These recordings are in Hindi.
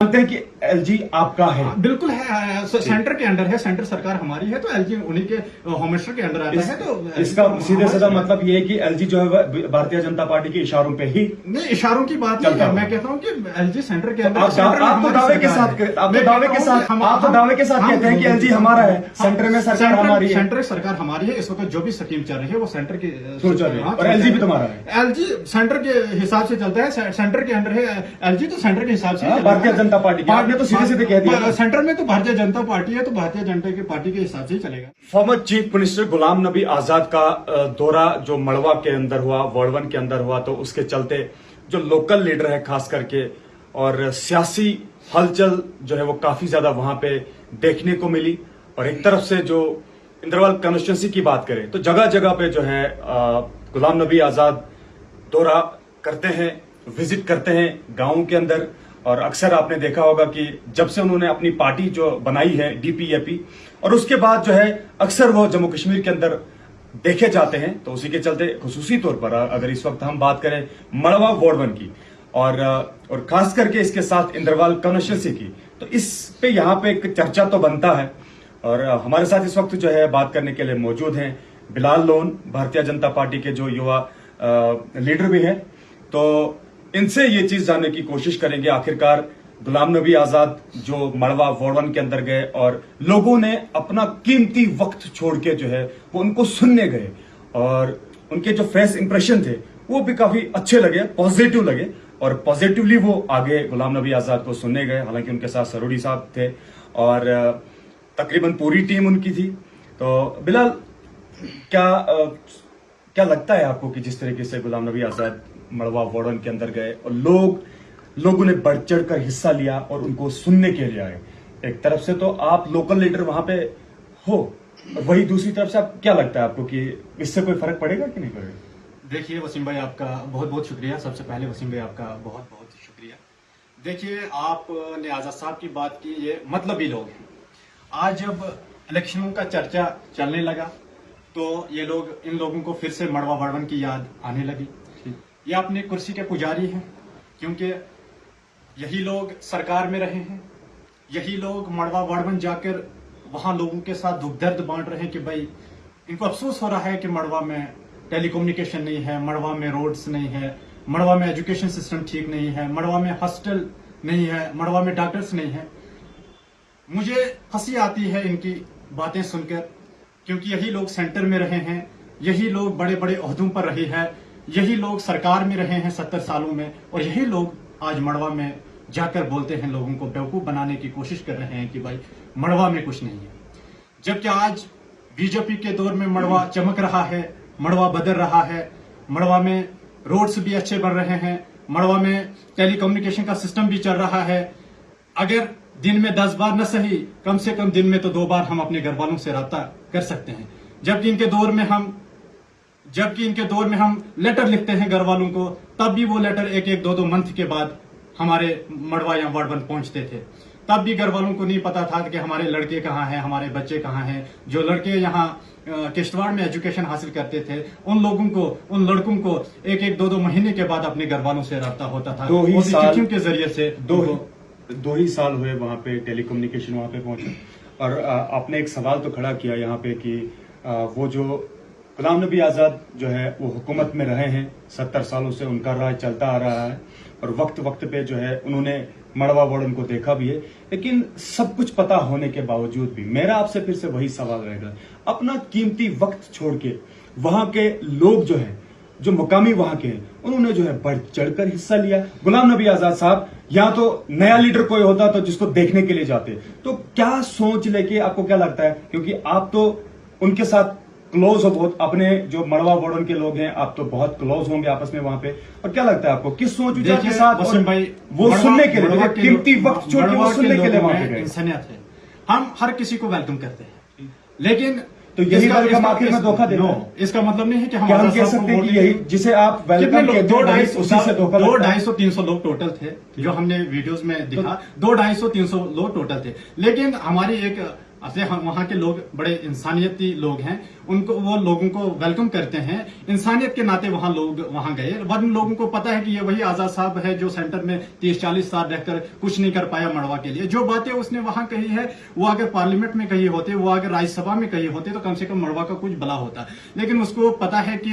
मानते हैं कि एलजी आपका है? बिल्कुल है, सेंटर के अंडर है, सेंटर सरकार हमारी है, तो एलजी उन्हीं के होम मिनिस्टर के अंडर आता है। तो इसका सीधे साधा मतलब ये है कि एलजी जो है भारतीय जनता पार्टी के इशारों पे ही नहीं, इशारों की बात नहीं है। मैं कहता हूँ कि एलजी सेंटर के अंदर, आप तो दावे के साथ कहते हैं कि एलजी हमारा है, सेंटर में सरकार हमारी है। सेंटर सरकार हमारी है, इस वक्त जो भी स्कीम चल रही है वो सेंटर की चल रही है, और एलजी भी तुम्हारा है। एलजी सेंटर के हिसाब से चलता है, सेंटर के अंडर है एलजी, तो सेंटर के हिसाब से भारतीय जनता पार्टी की आपने तो सीधे सीधे कह दिया। सेंटर में तो भारतीय जनता पार्टी है, तो भारतीय जनता की पार्टी के हिसाब से ही चलेगा। Former chief minister Ghulam Nabi Azad का दौरा जो मड़वा के अंदर हुआ, वार्ड 1 के अंदर हुआ, तो उसके चलते जो लोकल लीडर है खास करके और सियासी हलचल जो है वो काफी ज्यादा वहां पे देखने को मिली। और एक तरफ से जो इंद्रवाल कॉन्स्टिट्यूंसी की बात करें तो जगह जगह पे जो है गुलाम नबी आजाद दौरा करते हैं, विजिट करते हैं गांवों के अंदर। और अक्सर आपने देखा होगा कि जब से उन्होंने अपनी पार्टी जो बनाई है डीपीएपी, और उसके बाद जो है अक्सर वो जम्मू कश्मीर के अंदर देखे जाते हैं। तो उसी के चलते खुसूसी तौर पर अगर इस वक्त हम बात करें मड़वा वार्ड 1 की और खास करके इसके साथ इंद्रवाल कॉन्स्टिट्यूंसी की, तो इस पे यहाँ पे एक चर्चा तो बनता है। और हमारे साथ इस वक्त जो है बात करने के लिए मौजूद हैं बिलाल लोन, भारतीय जनता पार्टी के जो युवा लीडर भी हैं। तो इनसे ये चीज जानने की कोशिश करेंगे आखिरकार गुलाम नबी आजाद जो मड़वा वार्ड 1 के अंदर गए और लोगों ने अपना कीमती वक्त छोड़ के जो है वो उनको सुनने गए, और उनके जो फेस इंप्रेशन थे वो भी काफी अच्छे लगे, पॉजिटिव लगे, और पॉजिटिवली वो आगे गुलाम नबी आजाद को सुनने गए। हालांकि उनके साथ सरोड़ी साहब थे और तकरीबन पूरी टीम उनकी थी। तो बिलाल, क्या लगता है आपको कि जिस तरीके से गुलाम नबी आजाद मड़वा वार्ड 1 के अंदर गए और लोगों ने बढ़ चढ़ कर हिस्सा लिया और उनको सुनने के लिए आए? एक तरफ से तो आप लोकल लीडर वहां पे हो, और वही दूसरी तरफ से आप क्या लगता है आपको कि इससे कोई फर्क पड़ेगा कि नहीं पड़ेगा? देखिए वसीम भाई, आपका बहुत बहुत शुक्रिया। सबसे पहले वसीम भाई आपका बहुत बहुत शुक्रिया। देखिए, आपने आजाद साहब की बात की, ये मतलबी लोग हैं। आज जब इलेक्शनों का चर्चा चलने लगा तो ये लोग, इन लोगों को फिर से मड़वा वार्ड 1 की याद आने लगी। ये अपनी कुर्सी के पुजारी हैं, क्योंकि यही लोग सरकार में रहे हैं, यही लोग मड़वा वार्ड 1 जाकर वहां लोगों के साथ दुख दर्द बांट रहे हैं कि भाई इनको अफसोस हो रहा है कि मड़वा में टेलीकम्युनिकेशन नहीं है, मड़वा में रोड्स नहीं है, मड़वा में एजुकेशन सिस्टम ठीक नहीं है, मड़वा में हॉस्टल नहीं है, मड़वा में डॉक्टर्स नहीं है। मुझे हंसी आती है इनकी बातें सुनकर, क्योंकि यही लोग सेंटर में रहे हैं, यही लोग बड़े बड़े ओहदों पर रहे हैं, यही लोग सरकार में रहे हैं 70 सालों में, और यही लोग आज मड़वा में जाकर बोलते हैं, लोगों को बेवकूफ बनाने की कोशिश कर रहे हैं कि भाई मड़वा में कुछ नहीं है। जबकि आज बीजेपी के दौर में मड़वा चमक रहा है, मड़वा बदल रहा है, मड़वा में रोड्स भी अच्छे बन रहे हैं, मड़वा में टेलीकम्युनिकेशन का सिस्टम भी चल रहा है। अगर दिन में 10 बार न सही, कम से कम दिन में तो 2 बार हम अपने घर वालों से रब्ता कर सकते हैं। जबकि इनके दौर में हम लेटर लिखते हैं घर वालों को, तब भी वो लेटर 1-1, 2-2 मंथ के बाद हमारे मड़वा या वार्ड 1 पहुंचते थे। तब भी घर वालों को नहीं पता था कि हमारे लड़के कहाँ हैं, हमारे बच्चे कहाँ हैं। जो लड़के यहाँ किश्तवाड़ में एजुकेशन हासिल करते थे, उन लड़कों को 1-1, 2-2 महीने के बाद अपने घर वालों से रब्ता होता था, चिट्ठियों के जरिए से। दो ही साल हुए वहां पे टेलीकम्युनिकेशन वहां पे पहुंचे। और आपने एक सवाल तो खड़ा किया यहाँ पे कि वो जो गुलाम नबी आजाद जो है वो हुकूमत में रहे हैं 70 सालों से, उनका राज चलता आ रहा है, और वक्त पे जो है उन्होंने मड़वा वार्ड उनको देखा भी है। लेकिन सब कुछ पता होने के बावजूद भी मेरा आपसे फिर से वही सवाल रहेगा, अपना कीमती वक्त छोड़ के वहां के लोग जो है, जो मुकामी वहां के हैं, उन्होंने जो है बढ़ चढ़कर हिस्सा लिया। गुलाम नबी आजाद साहब, यहाँ तो नया लीडर कोई होता तो जिसको देखने के लिए जाते, तो क्या सोच लेके, आपको क्या लगता है, क्योंकि आप तो उनके साथ क्लोज हो बहुत, अपने जो मड़वा वार्ड 1 के लोग हैं, आप तो बहुत क्लोज होंगे आपस में वहां पे, और क्या लगता है आपको किस सोच विचार के साथ भाई वो सुनने के लिए, कीमती वक्त छोड़ के वो सुनने के लिए वहां पे गए? इंसानियत है, हम हर किसी को वेलकम करते हैं, लेकिन तो यही वेलकम आखिर में धोखा देना है। इसका मतलब नहीं है कि हम कह सकते हैं कि यही जिसे आप वेलकम कहते हैं, 200-250-300 लोग टोटल थे जो हमने वीडियोस में दिखा। 200-250-300 लोग टोटल थे। लेकिन हमारी एक ऐसे वहाँ के लोग बड़े इंसानियती लोग हैं, उनको वो लोगों को वेलकम करते हैं, इंसानियत के नाते वहाँ लोग वहाँ गए। वरन लोगों को पता है कि ये वही आजाद साहब है जो सेंटर में 30-40 साल रहकर कुछ नहीं कर पाया मड़वा के लिए। जो बातें उसने वहाँ कही है वो अगर पार्लियामेंट में कही होती, वो अगर राज्यसभा में कही होती तो कम से कम मड़वा का कुछ भला होता। लेकिन उसको पता है कि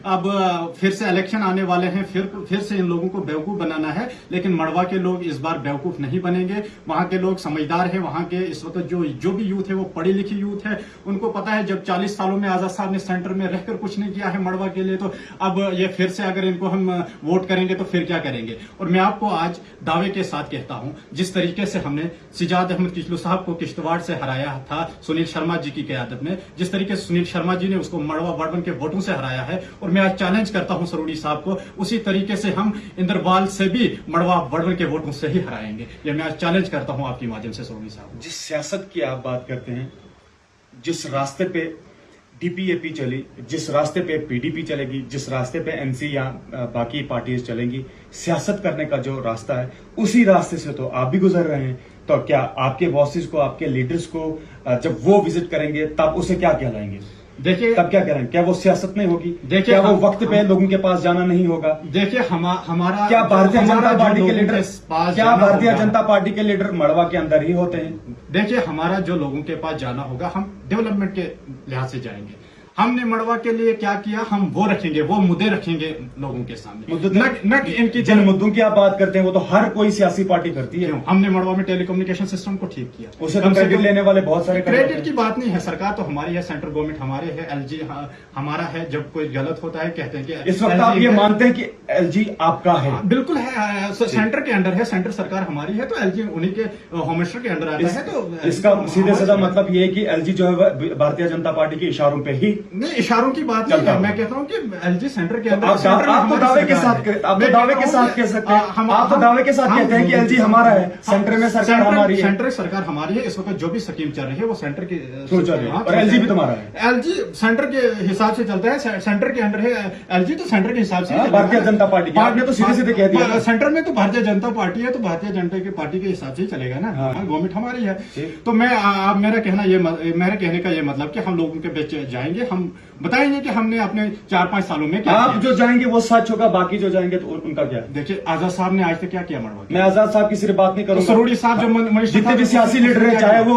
अब फिर से इलेक्शन आने वाले हैं, फिर से इन लोगों को बेवकूफ बनाना है। लेकिन मड़वा के लोग इस बार बेवकूफ नहीं बनेंगे। वहाँ के लोग समझदार है, वहाँ के इस वक्त जो भी यूथ है वो पढ़ी लिखी यूथ है। उनको पता है जब 40 सालों में आजाद साहब ने सेंटर में रहकर कुछ नहीं किया है मड़वा के लिए, तो अब ये फिर से अगर इनको हम वोट करेंगे तो फिर क्या करेंगे। और मैं आपको आज दावे के साथ कहता हूं, जिस तरीके से हमने सिजाद अहमद किचलू साहब को किश्तवाड़ से हराया था सुनील शर्मा जी की क़यादत में, जिस तरीके से सुनील शर्मा जी ने उसको मड़वा वर्डवन के वोटों से हराया है, और मैं आज चैलेंज करता हूं सरोड़ी साहब को, उसी तरीके से हम इंद्रपाल से भी मड़वा वर्डवन के वोटों से ही हराएंगे। ये मैं आज चैलेंज करता हूं आपके माध्यम से सरोड़ी साहब। जिस सियासत की आप बात करते हैं, जिस रास्ते पे डीपीएपी चली, जिस रास्ते पे पीडीपी चलेगी, जिस रास्ते पे एनसी या बाकी पार्टीज चलेंगी, सियासत करने का जो रास्ता है उसी रास्ते से तो आप भी गुजर रहे हैं। तो क्या आपके बॉसेस को, आपके लीडर्स को जब वो विजिट करेंगे तब उसे क्या कहलाएंगे? देखिए तब क्या करेंगे? क्या वो सियासत नहीं होगी? देखिए, क्या वो वक्त पे लोगों के पास जाना नहीं होगा? देखिए हमारा क्या भारतीय जनता पार्टी के लीडर, पास क्या भारतीय जनता पार्टी के लीडर मड़वा के अंदर ही होते हैं? देखिए हमारा जो लोगों के पास जाना होगा, हम डेवलपमेंट के लिहाज से जाएंगे। हमने मड़वा के लिए क्या किया हम वो रखेंगे, वो मुद्दे रखेंगे लोगों के सामने। न इनकी जिन मुद्दों की आप बात करते हैं वो तो हर कोई सियासी पार्टी करती है। हमने मड़वा में टेलीकम्युनिकेशन सिस्टम को ठीक किया, उसे तो क्रेडिट लेने वाले बहुत सारे क्रेडिट की बात नहीं है। सरकार तो हमारी है, सेंट्रल गवर्नमेंट हमारे है, एलजी हमारा है। जब कोई गलत होता है कहते हैं कि इस वक्त आप ये मानते हैं कि एलजी आपका है? बिल्कुल है, सेंटर के अंडर है, सेंटर सरकार हमारी है, तो एलजी उन्हीं के होम मिनिस्टर के अंडर आता है। तो इसका सीधे साधा मतलब ये है कि एलजी जो है भारतीय जनता पार्टी के इशारों पे ही, नहीं इशारों की बात नहीं है। मैं कहता हूँ कि एलजी सेंटर के अंदर, आप तो दावे के साथ कह सकते हैं, आप तो दावे के साथ कहते हैं कि एलजी हमारा है, सेंटर में सरकार हमारी है। सेंटर सरकार हमारी है। इस वक्त जो भी स्कीम चल रही है वो सेंटर की चल रही है, और एलजी भी तुम्हारा है। एलजी सेंटर के हिसाब से चलता है, सेंटर के अंडर है एलजी, तो सेंटर के हिसाब से भारतीय जनता पार्टी की आपने तो सीधे सीधे कह दिया। सेंटर में तो भारतीय जनता पार्टी है, तो भारतीय जनता पार्टी के हिसाब से ही चलेगा ना, गवर्नमेंट हमारी है। तो मेरा कहने का ये मतलब कि हम लोगों के बीच जाएंगे, हम बताएंगे कि हमने अपने 4-5 सालों में क्या आप किया। जो जाएंगे वो सच होगा, बाकी जो जाएंगे तो उनका क्या है? देखिए आजाद साहब ने आज तक क्या किया मड़वा? मैं आजाद साहब की सिर्फ बात नहीं करूंगा, सरोड़ी साहब जो जितने भी सियासी लीडर हैं, चाहे वो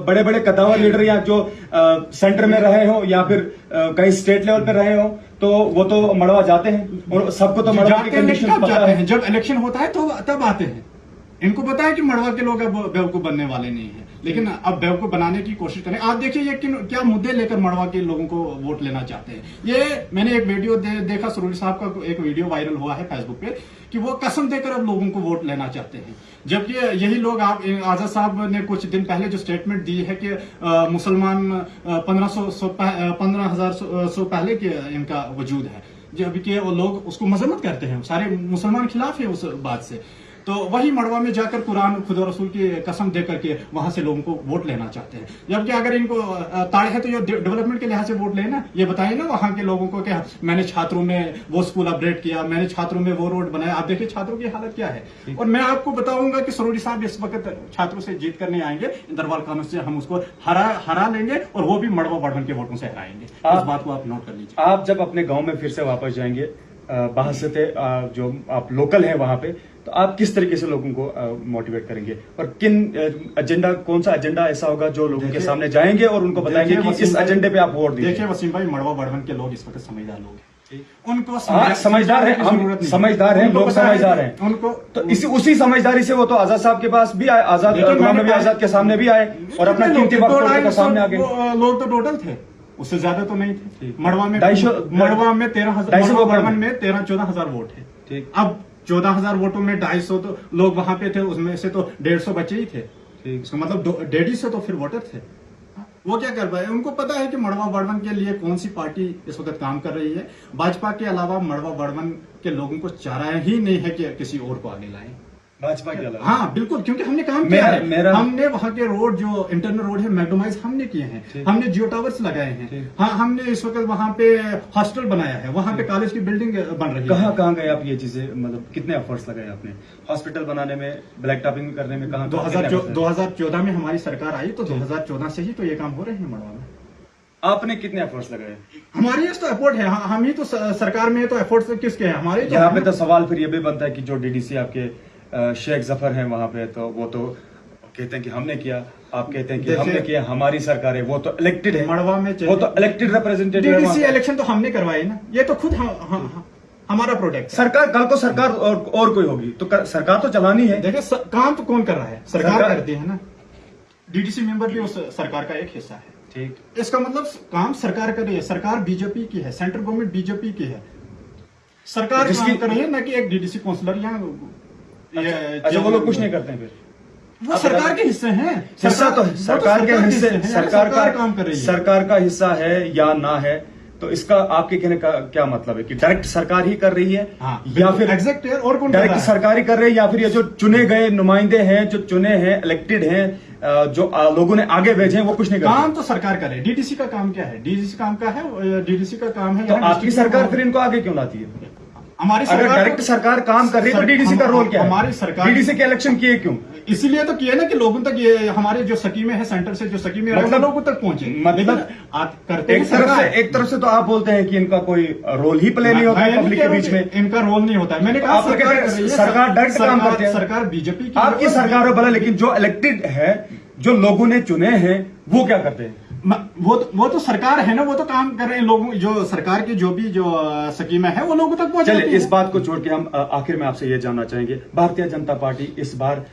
बड़े बड़े कद्दावर लीडर या जो सेंटर में रहे हो या फिर कहीं स्टेट लेवल पे रहे हो, तो वो तो मड़वा जाते हैं, और सबको तो मड़वा की कंडीशन पता है। जब इलेक्शन होता है तो तब आते हैं। इनको पता है कि मड़वा के लोग अब बेवकूफ बनने वाले नहीं है, लेकिन अब बेवकूफ बनाने की कोशिश करें। आप देखिए ये क्या मुद्दे लेकर मड़वा के लोगों को वोट लेना चाहते हैं। ये मैंने एक वीडियो देखा, सरोड़ी साहब का एक वीडियो वायरल हुआ है फेसबुक पे, कि वो कसम देकर अब लोगों को वोट लेना चाहते हैं। जबकि यही लोग, आप आजाद साहब ने कुछ दिन पहले जो स्टेटमेंट दी है कि मुसलमान 15,000 पहले के इनका वजूद है, जबकि वो लोग उसको मजम्मत करते हैं, सारे मुसलमान खिलाफ है उस बात से। तो वही मड़वा में जाकर कुरान खुदा रसूल की कसम दे करके वहां से लोगों को वोट लेना चाहते हैं। जबकि अगर इनको ताड़ है तो ये डेवलपमेंट के लिहाज से वोट लेना, ये बताइए ना वहां के लोगों को कि मैंने छात्रों में वो स्कूल अपग्रेड किया, मैंने छात्रों में वो रोड बनाया। आप देखिए छात्रों की हालत क्या है। और मैं आपको बताऊंगा कि सरोड़ी साहब इस वक्त छात्रों से जीत करने आएंगे, इंदरवाल कानून से हम उसको हरा लेंगे, और वो भी मड़वा वर्डवन के वोटों से हराएंगे। इस बात को आप नोट कर लीजिए। आप जब अपने गाँव में फिर से वापस जाएंगे, बहसते जो आप लोकल है वहां पे, तो आप किस तरीके से लोगों को मोटिवेट करेंगे, और कौन सा एजेंडा ऐसा होगा जो लोगों के सामने जाएंगे और उनको बताएंगे कि इस एजेंडे पे आप वोट दीजिए? देखिए वसीम भाई, मड़वा वर्डवन के लोग इस वक्त समझदार लोग हैं, उनको समझदार है, हम समझदार हैं, लोग समझदार हैं उनको, तो उसी समझदारी से वो तो आजाद साहब के पास भी आए, गुलाम नबी आजाद के सामने भी आए और अपना कीमती वक्त तोड़ के सामने आ गए। लोग तो टोटल थे, उससे ज्यादा तो नहीं थे। मड़वा में 13,000 वोट है। ठीक, अब 14,000 वोटों में 250 तो लोग वहां पे थे, उसमें से तो 150 बच्चे ही थे। इसका मतलब 150 तो फिर वोटर थे। वो क्या कर पाए? उनको पता है कि मड़वा वर्डवन के लिए कौन सी पार्टी इस वक्त काम कर रही है। भाजपा के अलावा मड़वा वर्डवन के लोगों को चारा ही नहीं है कि किसी और को आगे लाएं। भाजपा के अलावा हाँ बिल्कुल, क्योंकि हमने काम किया है। हमने वहाँ के रोड जो इंटरनल रोड है मैग्नोमाइज हमने किए हैं, हमने जियो टावर्स लगाए हैं, हाँ हमने इस वक्त वहाँ पे हॉस्टल बनाया है, वहाँ पे कॉलेज की बिल्डिंग बन रही है। कहाँ गए आप ये चीजें, मतलब कितने एफर्ट्स लगाए आपने हॉस्पिटल बनाने में, ब्लैक टॉपिंग करने में? कहाँ 2014 में हमारी सरकार आई तो 2014 से ही तो ये काम हो रहे हैं मड़वा में। आपने कितने एफर्ट्स लगाए? हमारे तो एफर्ट है, हम ही तो सरकार में तो एफर्ट्स किसके हैं हमारे। यहाँ पे तो सवाल फिर ये भी बनता है कि जो डीडीसी आपके शेख जफर हैं वहां पे, तो वो तो कहते हैं कि हमने किया, आप कहते हैं कि हमने किया, हमारी सरकार है, वो तो इलेक्टेड है मड़वा में, वो तो इलेक्टेड रिप्रेजेंटेटिव है। डीडीसी इलेक्शन तो हमने करवाई ना, ये तो खुद हमारा प्रोडक्ट। सरकार कल को सरकार और कोई होगी तो सरकार तो चलानी है। देखिए काम तो कौन कर रहा है, सरकार करती है ना, डीडीसी मेंबर भी उस सरकार का एक हिस्सा है। ठीक, इसका मतलब काम सरकार कर रही है, सरकार बीजेपी की है, सेंट्रल गवर्नमेंट बीजेपी की है, सरकार काम कर रही है, न कि एक डीडीसी काउंसलर या अच्छा वो लोग कुछ नहीं करते हैं फिर? वो सरकार के हिस्से हैं, हिस्सा तो सरकार के हिस्से, सरकार का काम कर रही है, सरकार का हिस्सा है या ना है, तो इसका आपके कहने का क्या मतलब है कि डायरेक्ट सरकार ही कर रही है? या फिर एग्जैक्ट है, और कौन डायरेक्ट सरकार ही कर रही है, या फिर ये जो चुने गए नुमाइंदे हैं, जो चुने हैं, इलेक्टेड हैं, जो लोगों ने आगे भेजे हैं, वो कुछ नहीं कर रहे? काम तो सरकार करे। डीडीसी का काम क्या है? डीडीसी काम का है, डीडीसी का काम है। तो आपकी सरकार फिर इनको आगे क्यों लाती है? हमारी अगर डायरेक्ट सरकार काम कर रही है तो डीडीसी का रोल क्या है? हमारी सरकार डीडीसी के इलेक्शन किए क्यों? इसीलिए तो किए ना कि लोगों तक ये हमारे जो स्कीमें हैं सेंटर से जो स्कीमें मतलब लोगों तक पहुंचे। मतलब आप करते एक तरफ से तो आप बोलते हैं कि इनका कोई रोल ही प्ले नहीं होता है पब्लिक के बीच में, इनका रोल नहीं होता है। मैंने कहा सरकार डायरेक्ट काम करती है, सरकार बीजेपी की आपकी सरकार हो भला, लेकिन जो इलेक्टेड है, जो लोगों ने चुने हैं, वो क्या करते हैं? वो तो सरकार है ना, वो तो काम कर रहे हैं। लोगों जो सरकार की जो भी जो स्कीमें है वो लोगों तक पहुंच। चलिए इस बात को छोड़ के हम आखिर में आपसे ये जानना चाहेंगे, भारतीय जनता पार्टी इस बार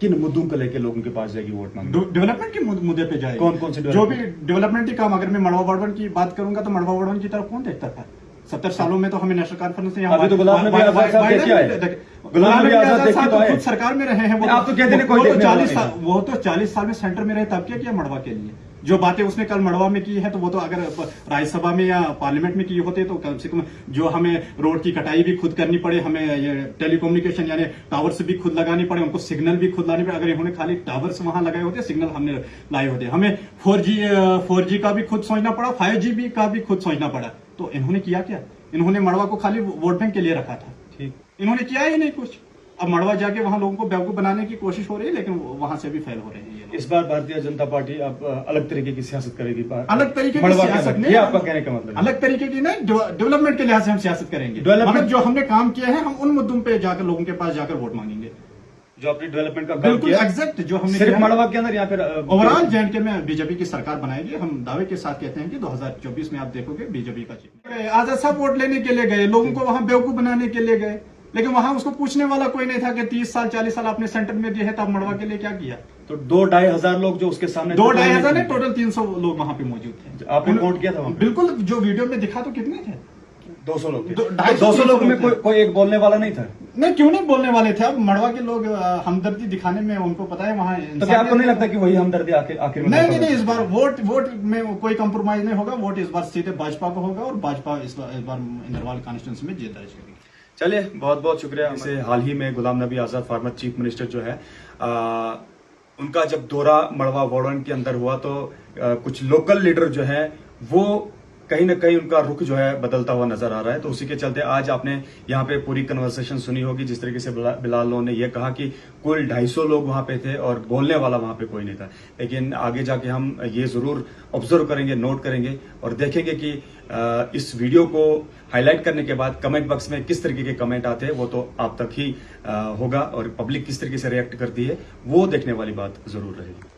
किन मुद्दों को लेकर लोगों के पास जाएगी वोट मांगने? डेवलपमेंत के मुद्दे पे जाएगी। कौन कौन से जो भी डेवलपमेंट काम, अगर मैं मड़वा वर्डवन की बात करूंगा तो मड़वा वर्डवन की तरफ कौन देखता था? 70 सालों में तो हमें नेशनल कॉन्फ्रेंस से अभी तो गुलाम नबी आजाद साहब देखिए आए, गुलाम नबी आजाद देखिए तो आए, खुद सरकार में रहे हैं। आप तो कहते हैं कोई 40 साल में सेंटर में रहे, तब क्या किया मड़वा के लिए? जो बातें उसने कल मड़वा में की है, तो वो तो अगर राज्यसभा में या पार्लियामेंट में की होते तो कम से कम जो हमें रोड की कटाई भी खुद करनी पड़े, हमें ये टेलीकम्युनिकेशन यानी टावर्स भी खुद लगानी पड़े, उनको सिग्नल भी खुद लानी पड़े। अगर इन्होंने खाली टावर्स वहां लगाए होते, सिग्नल हमने लाए होते, हमें 4G का भी खुद सोचना पड़ा, 5G का भी खुद सोचना पड़ा। तो इन्होंने किया क्या? इन्होंने मड़वा को खाली वोट बैंक के लिए रखा था। ठीक, इन्होंने किया ही नहीं कुछ। अब मड़वा जाके वहां लोगों को बेवकूफ बनाने की कोशिश हो रही है, लेकिन वहां से भी फेल हो रहे हैं। इस बार भारतीय जनता पार्टी अब अलग तरीके की सियासत करेगी, अलग तरीके की सियासत नहीं, ये आपका कहने का मतलब? अलग तरीके की नहीं, डेवलपमेंट के लिहाज से हम सियासत करेंगे। डेवलपमेंट जो हमने काम किया है, हम उन मुद्दों पे जाकर लोगों के पास जाकर वोट मांगेंगे। जो अपनी डेवलपमेंट का बिल्कुल एग्जैक्ट जो हमने सिर्फ मड़वा के अंदर या फिर ओवरऑल JNK में बीजेपी की सरकार बनाएगी। हम दावे के साथ कहते हैं कि 2024 में आप देखोगे बीजेपी का जीत। आजाद साहब वोट लेने के लिए गए, लोगों को वहां बेवकूफ बनाने के लिए गए, लेकिन वहां उसको पूछने वाला कोई नहीं था कि 30 साल 40 साल आपने सेंटर में दिए है, तब मड़वा के लिए क्या किया? तो 2-2.5 लोग जो उसके सामने, 2-2.5 नहीं, टोटल 300 लोग वहां पे मौजूद थे। आपने वोट किया था वहां? बिल्कुल, जो वीडियो में दिखा तो कितने थे? 200 लोग थे। 200 लोग में कोई एक बोलने वाला नहीं था? नहीं, क्यों नहीं बोलने वाले थे? अब मड़वा के लोग हमदर्दी दिखाने में उनको पता है वहाँ। तो क्या आपको नहीं लगता कि वही हमदर्दी आखिर में? नहीं, इस बार वोट में कोई कंप्रोमाइज नहीं होगा। वोट इस बार सीधे भाजपा को होगा और भाजपा इस बार इंदरवाल कॉन्स्टिट्यूंसी में जीत दर्ज करेगी। चलिए, बहुत बहुत शुक्रिया। इसे हाल ही में Ghulam Nabi Azad former chief minister जो है, उनका जब दौरा मड़वा वार्डन के अंदर हुआ तो कुछ लोकल लीडर जो है वो कहीं ना कहीं उनका रुख जो है बदलता हुआ नजर आ रहा है। तो उसी के चलते आज आपने यहाँ पे पूरी कन्वर्सेशन सुनी होगी, जिस तरीके से बिलाल लोन ने यह कहा कि कुल 250 लोग वहां पे थे और बोलने वाला वहां पे कोई नहीं था। लेकिन आगे जाके हम ये जरूर ऑब्जर्व करेंगे, नोट करेंगे और देखेंगे कि इस वीडियो को हाईलाइट करने के बाद कमेंट बॉक्स में किस तरीके के कमेंट आते हैं, वो तो आप तक ही होगा और पब्लिक किस तरीके से रिएक्ट करती है वो देखने वाली बात जरूर रहेगी।